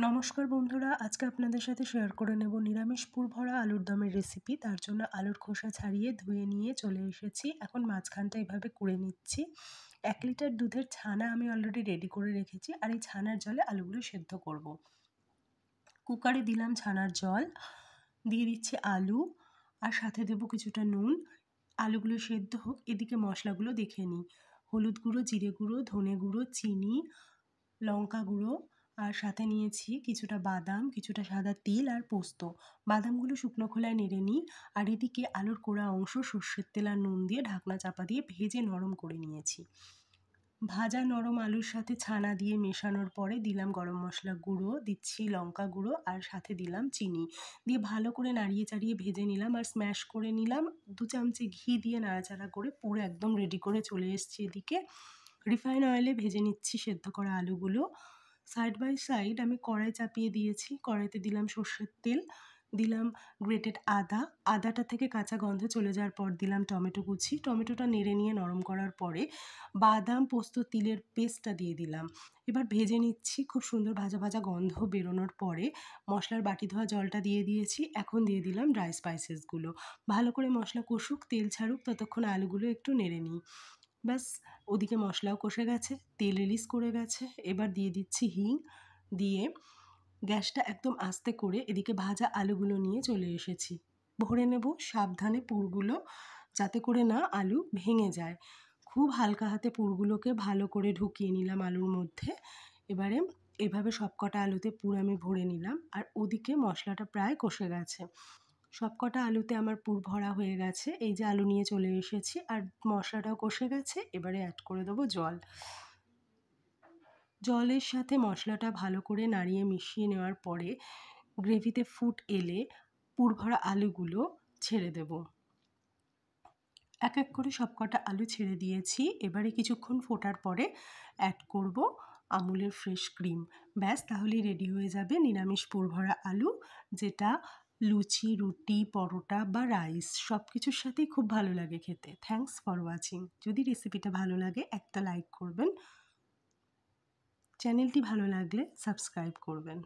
নমস্কার বন্ধুরা, আজকে আপনাদের সাথে শেয়ার করে নেব নিরামিষ পুরভরা আলুর দমের রেসিপি। তার জন্য আলুর খোসা ছাড়িয়ে ধুয়ে নিয়ে চলে এসেছি। এখন মাঝখানটা এভাবে কুড়ে নিচ্ছি। 1 লিটার দুধের ছানা আমি অলরেডি রেডি করে রেখেছি, আর এই ছানার জলে আলুগুলো সেদ্ধ করব। কুকারে দিলাম ছানার জল, দিয়ে দিচ্ছি আলু, আর সাথে দেবো কিছুটা নুন। আলুগুলো সেদ্ধ হোক, এদিকে মশলাগুলো দেখে নিই। হলুদ গুঁড়ো, জিরে গুঁড়ো, ধনে গুঁড়ো, চিনি, লঙ্কা গুঁড়ো, আর সাথে নিয়েছি কিছুটা বাদাম, কিছুটা সাদা তিল আর পোস্ত। বাদামগুলো শুকনো খোলায় নেড়ে নিই। আর এদিকে আলুর কোড়া অংশ সর্ষের তেল আর নুন দিয়ে ঢাকনা চাপা দিয়ে ভেজে নরম করে নিয়েছি। ভাজা নরম আলুর সাথে ছানা দিয়ে মেশানোর পরে দিলাম গরম মশলা গুঁড়ো, দিচ্ছি লঙ্কা গুঁড়ো, আর সাথে দিলাম চিনি। দিয়ে ভালো করে নাড়িয়ে চাড়িয়ে ভেজে নিলাম আর স্ম্যাশ করে নিলাম। 2 চামচে ঘি দিয়ে নাড়াচাড়া করে পুরো একদম রেডি করে চলে এসেছি এদিকে। রিফাইন অয়েলে ভেজে নিচ্ছি সেদ্ধ করা আলুগুলো। সাইড বাই সাইড আমি কড়াই চাপিয়ে দিয়েছি। কড়াইতে দিলাম সর্ষের তেল, দিলাম গ্রেটেড আদা। আদাটা থেকে কাঁচা গন্ধ চলে যাওয়ার পর দিলাম টমেটো কুচি। টমেটোটা নেড়ে নিয়ে নরম করার পরে বাদাম, পোস্ত, তিলের পেস্টটা দিয়ে দিলাম। এবার ভেজে নিচ্ছি। খুব সুন্দর ভাজা ভাজা গন্ধ বেরোনোর পরে মশলার বাটি ধোয়া জলটা দিয়ে দিয়েছি। এখন দিয়ে দিলাম ড্রাই স্পাইসেসগুলো। ভালো করে মশলা কষুক, তেল ছাড়ুক, ততক্ষণ আলুগুলো একটু নেড়ে নিই। ব্যাস, ওদিকে মশলাও কষে গেছে, তেল রিলিজ করে গেছে। এবার দিয়ে দিচ্ছি হিং। দিয়ে গ্যাসটা একদম আস্তে করে এদিকে ভাজা আলুগুলো নিয়ে চলে এসেছি। ভরে নেব সাবধানে পুরগুলো, যাতে করে না আলু ভেঙে যায়। খুব হালকা হাতে পুরগুলোকে ভালো করে ঢুকিয়ে নিলাম আলুর মধ্যে। এবারে এভাবে সবকটা আলুতে পুর আমি ভরে নিলাম, আর ওদিকে মশলাটা প্রায় কষে গেছে। সবকটা আলুতে আমার পুর ভরা হয়ে গেছে। এই যে আলু নিয়ে চলে এসেছি, আর মশলাটাও কষে গেছে। এবারে অ্যাড করে দেবো জল। জলের সাথে মশলাটা ভালো করে নাড়িয়ে মিশিয়ে নেওয়ার পরে গ্রেভিতে ফুট এলে পুর ভরা আলুগুলো ছেড়ে দেব। এক এক করে সবকটা আলু ছেড়ে দিয়েছি। এবারে কিছুক্ষণ ফোটার পরে অ্যাড করব আমুলের ফ্রেশ ক্রিম। ব্যাস, তাহলেই রেডি হয়ে যাবে নিরামিষ পুর ভরা আলু, যেটা লুচি, রুটি, পরোটা বা রাইস সব কিছুর সাথেই খুব ভালো লাগে খেতে। Thanks for watching. যদি রেসিপিটা ভালো লাগে একটা লাইক করবেন, চ্যানেলটি ভালো লাগলে সাবস্ক্রাইব করবেন।